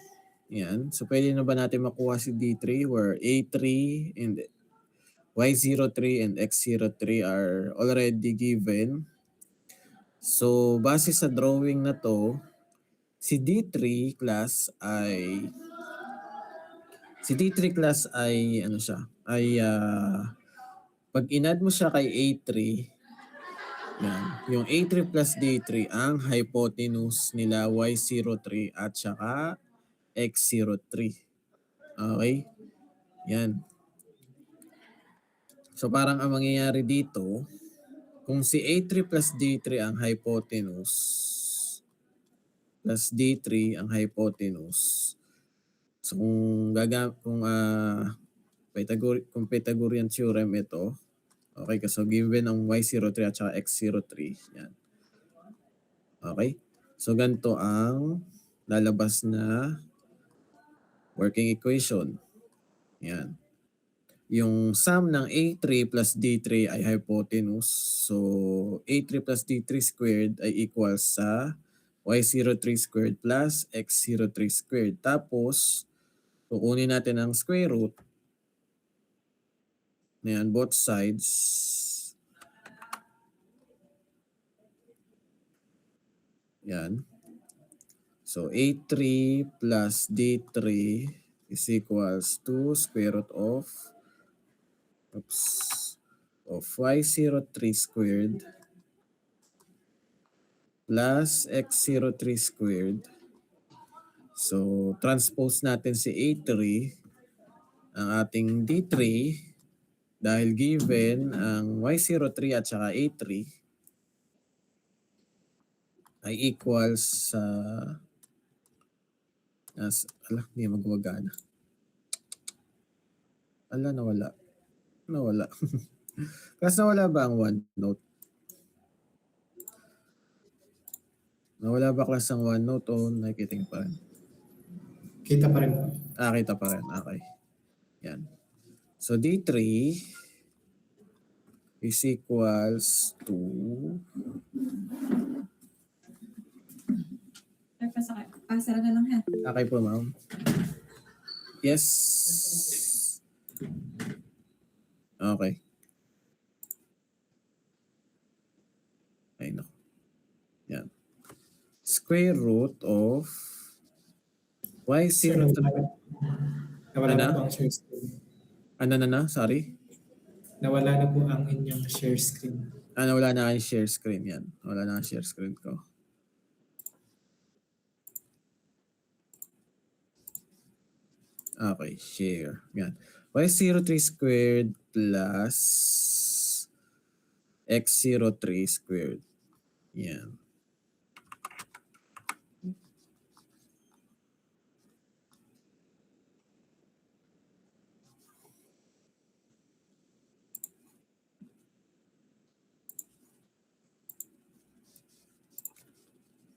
Speaker 1: Yan. So pwede na ba natin makuha si D3 where A3 and Y03 and X03 are already given. So base sa drawing na to, si D3 class ay ano siya? Ay pag in-add mo siya kay A3, yan, yung A3 plus D3 ang hypotenuse nila Y03 at saka X03. Okay? Yan. So parang ang mangyayari dito, kung si A3 plus D3 ang hypotenuse, plus D3 ang hypotenuse, so kung Pythagorean theorem ito, okay, kasi given ang Y03 at saka X03, yan. Okay? So ganito ang lalabas na working equation. Yan. Yung sum ng A3 plus D3 ay hypotenuse. So A3 plus D3 squared ay equals sa Y03 squared plus X03 squared. Tapos, kukunin natin ang square root. Ayan, both sides. Yan. So A3 plus D3 is equals to square root of Y03 squared plus X03 squared. So transpose natin si A3, ang ating D3, dahil given ang Y03 at saka A3 ay equals sa hindi magwagana. Nawala. Kasi nawala ba ang OneNote? Nawala ba class ang OneNote o nakikita pa rin?
Speaker 3: Kita pa rin po.
Speaker 1: Kita pa rin. Okay. Yan. So D3, is equals to
Speaker 9: Pasara na lang ha.
Speaker 1: okay po ma'am. Yes. Okay. Ay no. Yan. Square root of
Speaker 3: Sir,
Speaker 1: y0
Speaker 3: nawala
Speaker 1: Ano?
Speaker 3: na po ang share screen.
Speaker 1: Sorry.
Speaker 3: Nawala na po ang inyong share screen.
Speaker 1: Wala na kayong share screen yan. Wala na ang share screen ko. Okay, share. Yan. Y03 squared plus X03 squared. Yan.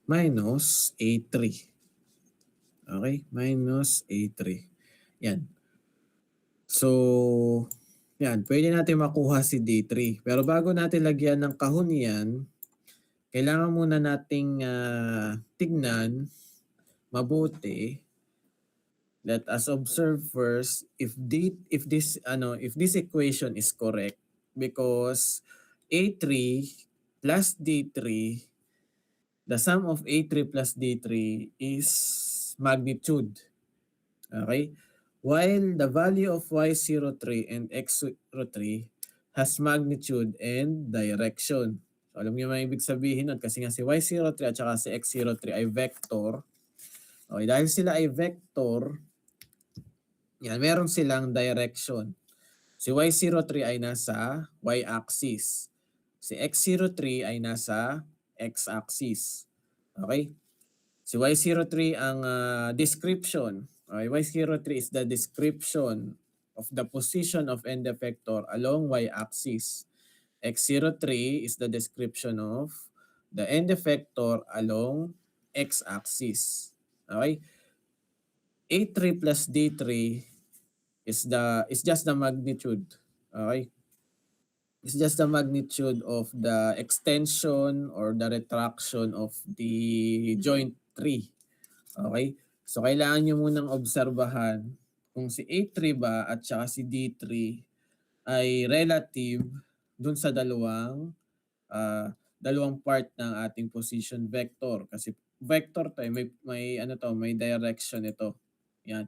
Speaker 1: Minus A3. Okay? Minus A3. Yan. So, yan. Pwede natin makuha si D3. Pero bago natin lagyan ng kahon yan, kailangan muna nating tignan mabuti. Let us observe first if this equation is correct, because A3 plus D3, the sum of A3 plus D3 is magnitude. Okay? While the value of Y03 and X03 has magnitude and direction. So, alam niyo may ibig sabihin nun kasi nga si Y03 at saka si X03 ay vector. Okay, dahil sila ay vector, yan, meron silang direction. Si Y03 ay nasa Y-axis. Si X03 ay nasa X-axis. Okay? Si Y03 ang description. Okay? Y03 is the description of the position of end effector along Y-axis. X03 is the description of the end effector along X-axis. Okay? A3 plus D3 is just the magnitude. Okay? It's just the magnitude of the extension or the retraction of the joint 3. Okay? So kailangan nyo munang obserbahan kung si A3 ba at saka si D3 ay relative dun sa dalawang part ng ating position vector. Kasi vector to, may direction ito. Yan.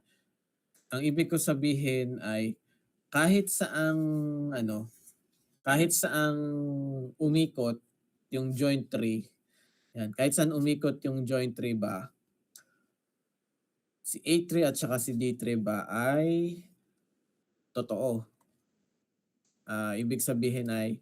Speaker 1: Ang ibig ko sabihin ay kahit saang umikot yung joint 3, yan, kahit saan umikot yung joint 3 ba, si A3 at saka si D3 ba ay totoo. Ibig sabihin ay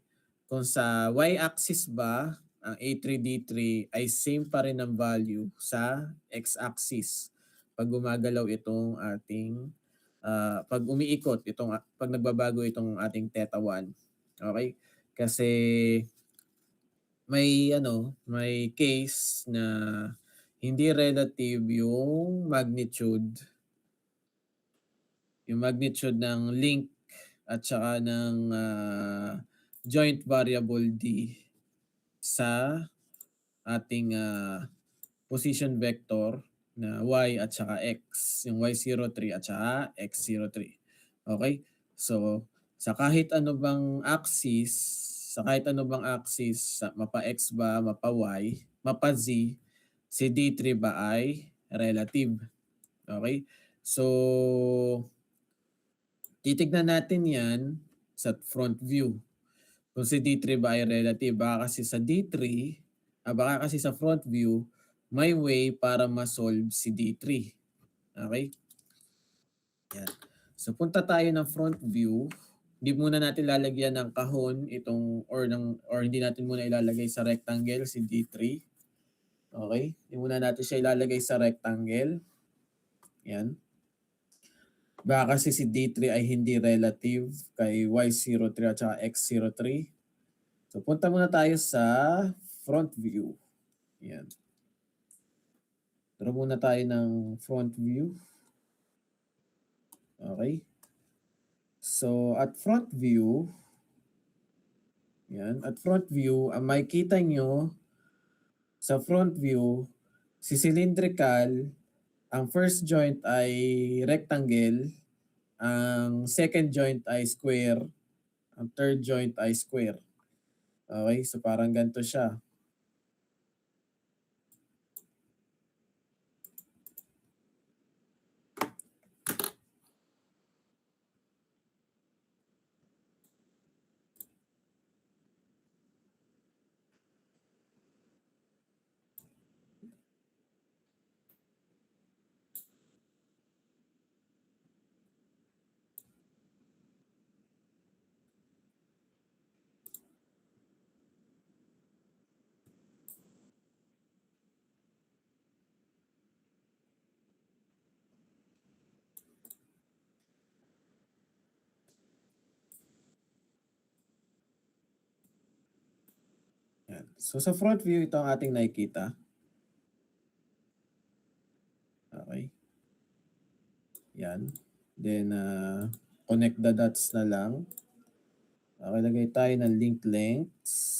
Speaker 1: kung sa y-axis ba, ang A3, D3 ay same pa rin ang value sa x-axis pag gumagalaw itong ating pag umiikot pag nagbabago itong ating theta 1. Okay? Kasi may case na hindi relative yung magnitude ng link at saka ng joint variable D sa ating position vector na y at saka x, yung y03 at saka x03. Okay? So, sa kahit ano bang axis, mapa x ba, mapa y, mapa z, si D3 ba ay relative. Okay? So, titignan natin yan sa front view. Kung si D3 ba ay relative, baka kasi sa front view, may way para ma-solve si D3. Okay? Yan. So punta tayo ng front view. Hindi muna natin lalagyan ng kahon or hindi natin muna ilalagay sa rectangle si D3. Okay? Hindi muna natin siya ilalagay sa rectangle. Yan. Baka kasi si D3 ay hindi relative kay Y03 at saka X03. So punta muna tayo sa front view. Yan. Draw muna tayo ng front view. Okay. So at front view, Yan. At front view, ang makikita nyo sa front view, si cylindrical, ang first joint ay rectangle, ang second joint ay square, ang third joint ay square. Okay, so parang ganito siya. Yan. So sa front view, ito ang ating nakikita. Okay. Yan. Then, connect the dots na lang. Okay, lagay tayo ng link lengths.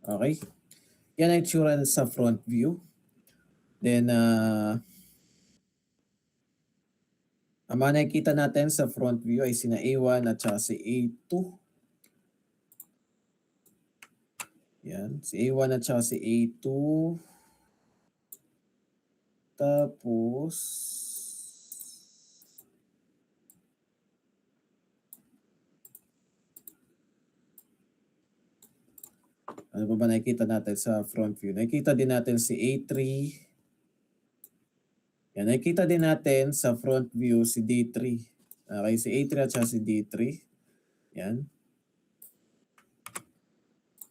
Speaker 1: Okay. Yan ang itsura sa front view. Then, ang mga nakikita natin sa front view ay sina A1 at saka si A2. Yan. Si A1 at saka si A2. Tapos, ano pa ba nakikita natin sa front view? Nakikita din natin si A3. Yan, nakikita din natin sa front view si D3. Okay, si A3 at saka si D3. Yan.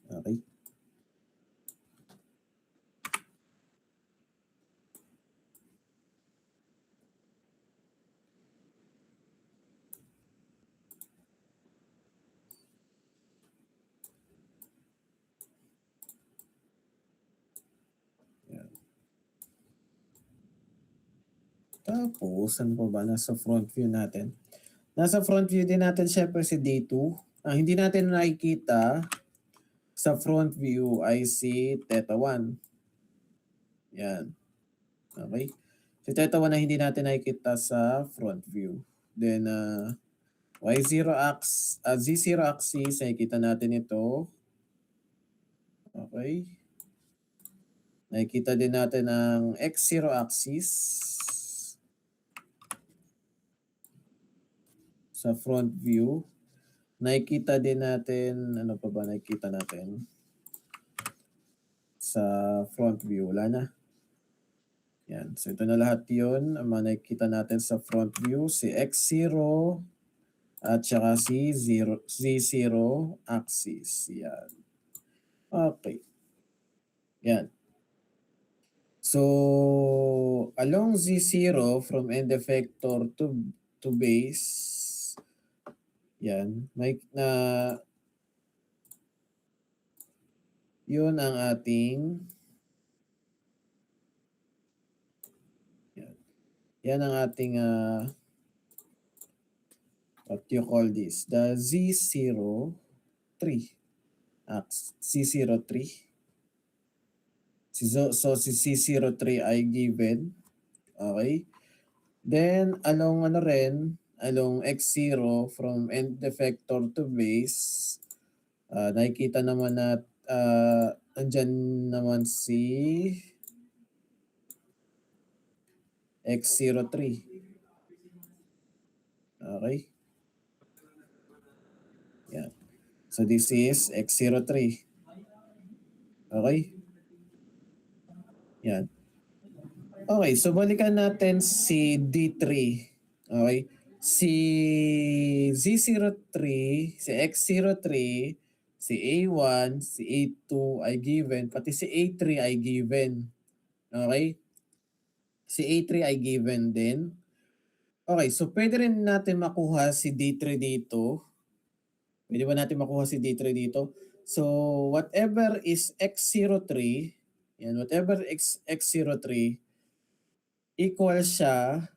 Speaker 1: Okay. Tapos, ano pa ba? Nasa front view natin. Nasa front view din natin syempre si D2. Ang hindi natin nakikita sa front view ay si Theta 1. Yan. Okay. Si Theta 1 na hindi natin nakikita sa front view. Then, Z0 axis, nakikita natin ito. Okay. Nakikita din natin ang X0 axis sa front view. Nakikita din natin, ano pa ba nakikita natin sa front view? Wala na. Yan. So ito na lahat yun. Ang mga nakikita natin sa front view, si X0 at saka si Z0 axis. Yan. Okay. Yan. So, along Z0 from end effector to base, yan, yun ang ating, yan ang ating, what you call this, the Z03, C03. So si C03 ay given. Okay. Then along along X0 from end effector to base, nakikita naman na andyan naman si X03. Okay. Yan. So this is X03. Okay. Yan. Okay, so balikan natin si D3. Okay? Si Z03, si X03, si A1, si A2 ay given, pati si A3 ay given. Okay? Si A3 ay given din. Okay, so pwede rin natin makuha si D3 dito. Pwede ba natin makuha si D3 dito? So whatever is x03, yan, whatever x03 equal siya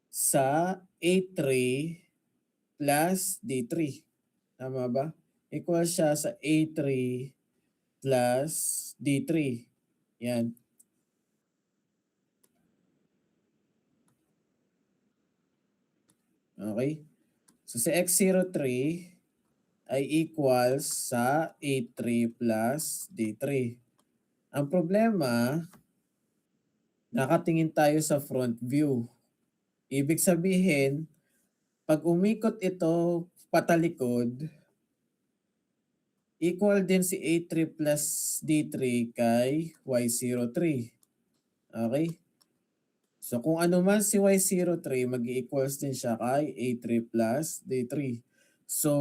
Speaker 1: sa A3 plus D3. Tama ba? Equal siya sa A3 plus D3. Yan. Okay? So si x03 ay equals sa A3 plus D3. Ang problema, nakatingin tayo sa front view. Ibig sabihin, pag umikot ito patalikod, equal din si A3 plus D3 kay Y03. Okay? So kung ano man si Y03, mag-equals din siya kay A3 plus D3. So,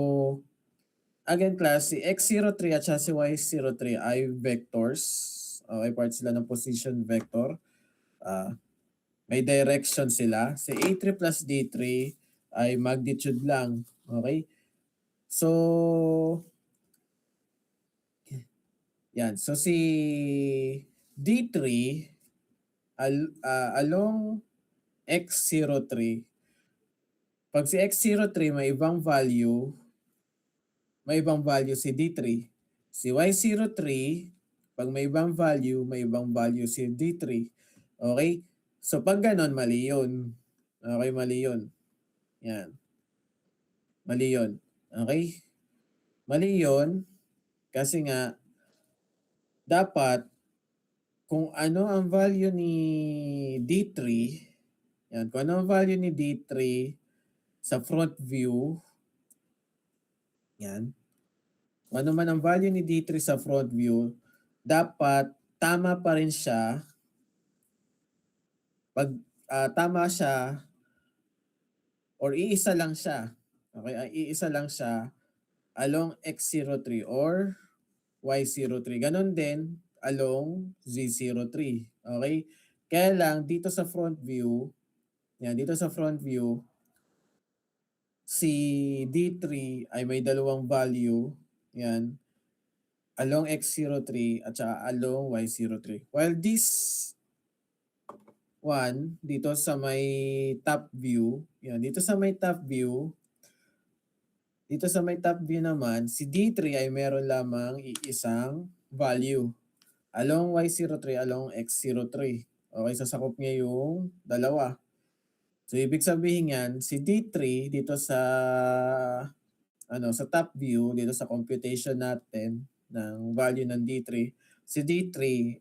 Speaker 1: again class, si X03 at si Y03 ay vectors. Okay, part sila ng position vector. May direction sila. Si A3 plus D3 ay magnitude lang. Okay? So, yan. So si D3 along X03, pag si X03 may ibang value si D3. Si Y03, pag may ibang value si D3. Okay? So pag ganon, mali yun. Okay, mali yun. Yan. Mali yun. Okay? Mali yun kasi nga dapat kung ano ang value ni D3, yan, kung ano ang value ni D3 sa front view, yan, kung ano man ang value ni D3 sa front view, dapat tama pa rin siya pag tama siya or iisa lang siya. Okay, iisa lang siya along X03 or Y03. Ganon din along Z03. Okay? Kaya lang dito sa front view, yan, dito sa front view, si D3 ay may dalawang value, yan, along X03 at saka along Y03. While this one, dito sa may top view, yan, dito sa may top view naman, si D3 ay meron lamang iisang value. Along Y03, along X03. Okay, sasakop niya yung dalawa. So, ibig sabihin yan, si D3 dito sa top view, dito sa computation natin ng value ng D3, si D3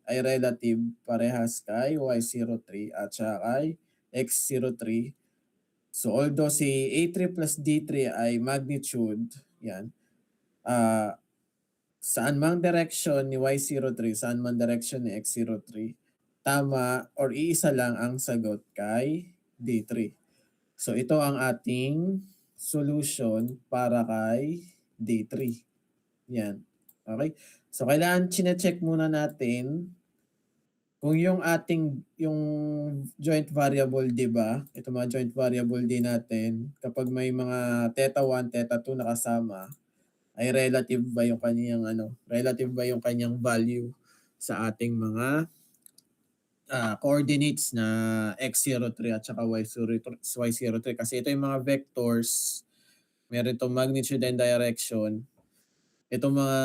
Speaker 1: ay relative parehas kay Y03 at saka kay X03. So, although si A3 plus D3 ay magnitude, yan, saan mang direction ni Y03, saan mang direction ni X03, tama or iisa lang ang sagot kay D3. So ito ang ating solution para kay D3. Yan. Okay? So kailangan chine-check muna natin kung yung joint variable, di ba? Ito mga joint variable din natin. Kapag may mga theta 1, theta 2 nakasama, ay relative ba yung kanyang value sa ating mga coordinates na X03 at saka Y03 kasi ito yung mga vectors, meron itong magnitude and direction. Itong mga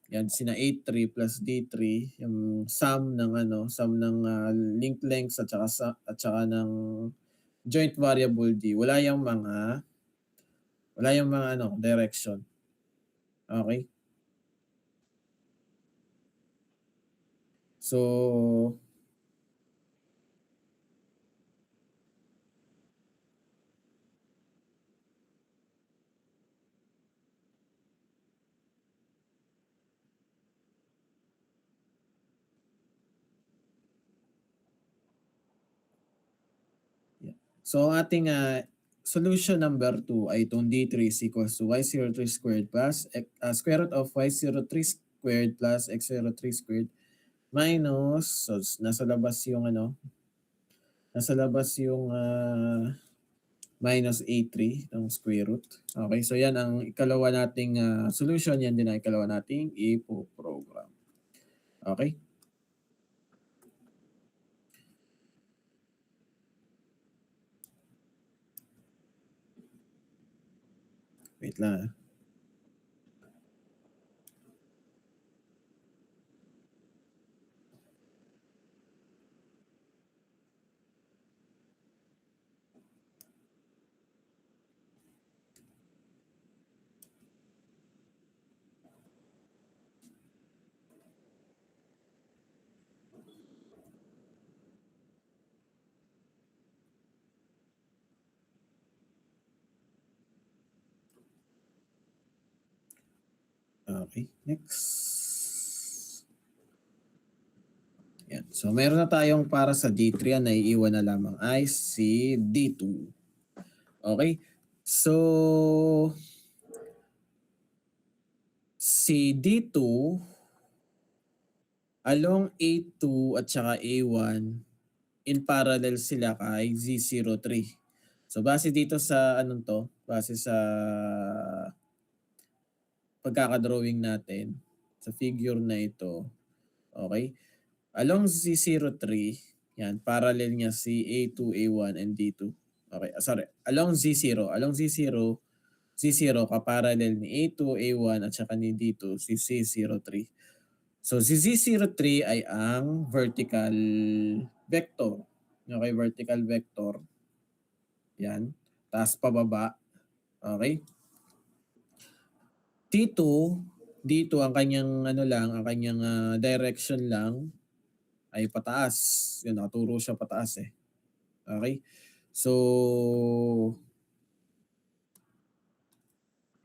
Speaker 1: yan sina A3 plus D3, yung sum ng link lengths at saka ng joint variable D. Wala yung mga direction. Okay? So, so ating solution number 2 ay itong D3 is equals to Y03 squared plus square root of Y03 squared plus X03 squared minus, so nasa labas yung Nasa labas yung minus A3 ng square root. Okay, so yan ang ikalawa nating solution. Yan din ang ikalawa nating ipo-program. Okay? Wait lang. Okay, next. Yan. So meron na tayong para sa D3, ang naiiwan na lamang ay si D2. Okay? So si D2 along A2 at saka A1 in parallel sila kay Z03. So base dito sa anong to, base sa pagkakadrawing natin sa figure na ito. Okay? Along Z03, yan, parallel niya si A2, A1, and D2. Okay, sorry. Along Z0, Z0 kaparallel ni A2, A1, at saka ni D2, si Z03. So si Z03 ay ang vertical vector. Okay, vertical vector. Yan. Taas pababa. Okay. D2 ang kanyang ang kanyang direction lang ay pataas. Yun, nakaturo siya pataas eh. Okay? So,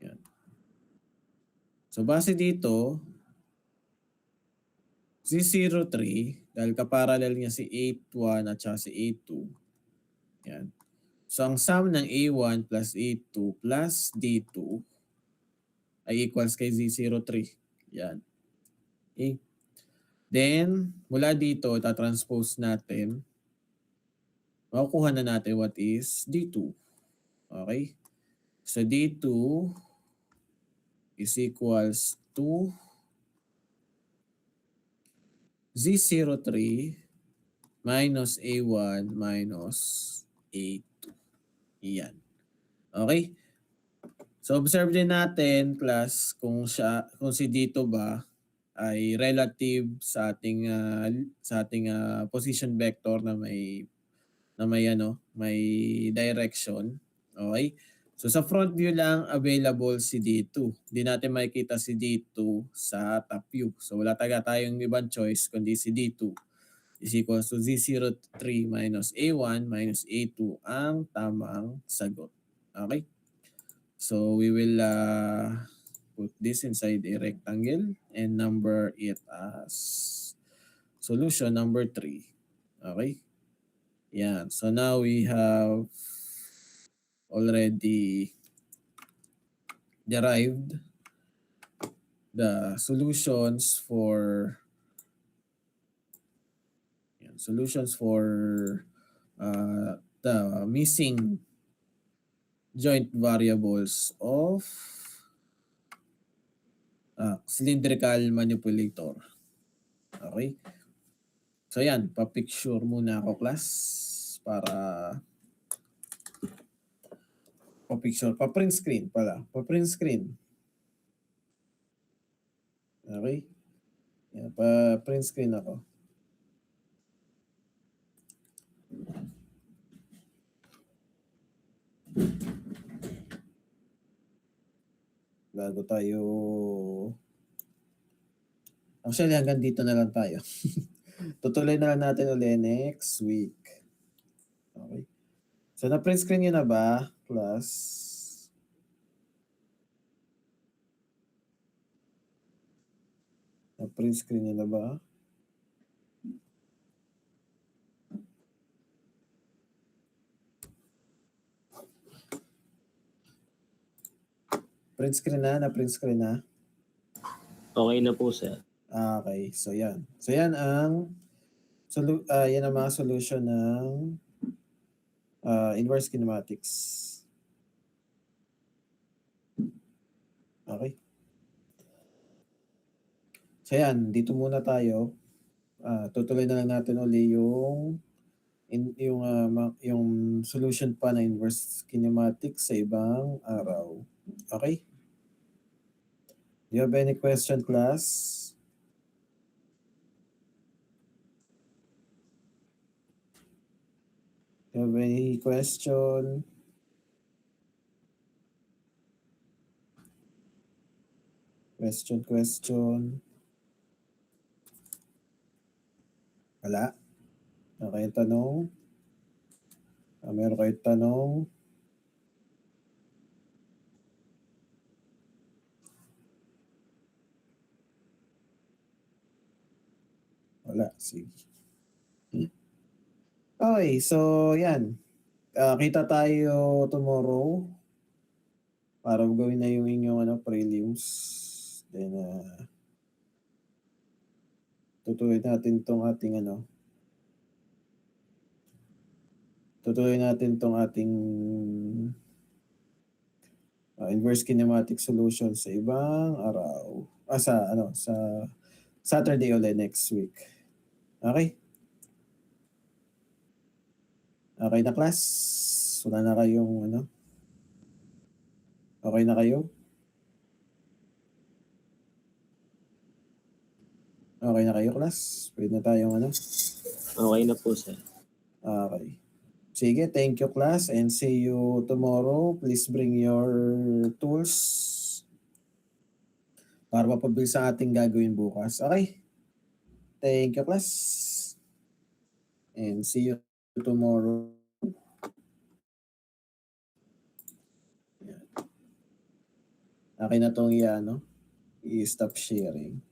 Speaker 1: yan. So, base dito, Z03, dahil kaparallel niya si A1 at saka si A2. Yan. So, ang sum ng A1 plus A2 plus D2 ay equals kay Z03. Yan. Okay. Then, mula dito, itatranspose natin. Makukuha na natin what is D2. Okay? So, D2 is equals to Z03 minus A1 minus A2. Yan. Okay? So, observe din natin, class, kung si D2 ba ay relative sa ating position vector na may direction. Okay? So sa front view lang available si D2. Hindi natin makikita si D2 sa top view. So wala tayong ibang choice kundi si D2 is equals to Z03 minus A1 minus A2 ang tamang sagot. Okay? So we will put this inside a rectangle and number it as solution number 3. Okay? Yan. So now we have already derived the solutions for the missing joint variables of cylindrical manipulator. Okay? So yan, pa-picture muna ako class para pa-print screen pala. Pa-print screen. Okay? Yan, pa-print screen ako. Bago tayo... Actually, hanggang dito na lang tayo. Tutuloy na lang natin ulit next week. Okay. So, na-print screen nyo na ba, class? Na-print screen nyo na ba? Print screen na? Na-print screen na?
Speaker 5: Okay na po, sir.
Speaker 1: Okay, so yan. So yan ang yan ang mga solution ng Inverse kinematics. Okay. So yan, dito muna tayo. Tutuloy na lang natin uli yung solution pa na inverse kinematics sa ibang araw. Okay? Do you have any question, class? Do you have any question? Question. Wala? Okay, tanong? Meron kayo tanong? Wala, sige. Okay, so yan. Kita tayo tomorrow para gawin na yung inyong prelims. Then, tutuloy natin tong ating inverse kinematic solution sa ibang araw. Sa Saturday ulit next week. Okay? Okay na, class? Wala na kayong Okay na kayo? Okay na kayo, class? Pwede na tayong
Speaker 5: Okay na po, sir.
Speaker 1: Okay. Sige, thank you, class, and see you tomorrow. Please bring your tools para mapabilis ang ating gagawin bukas. Okay? Thank you, class. And see you tomorrow. Yan. Okay na itong i-stop sharing.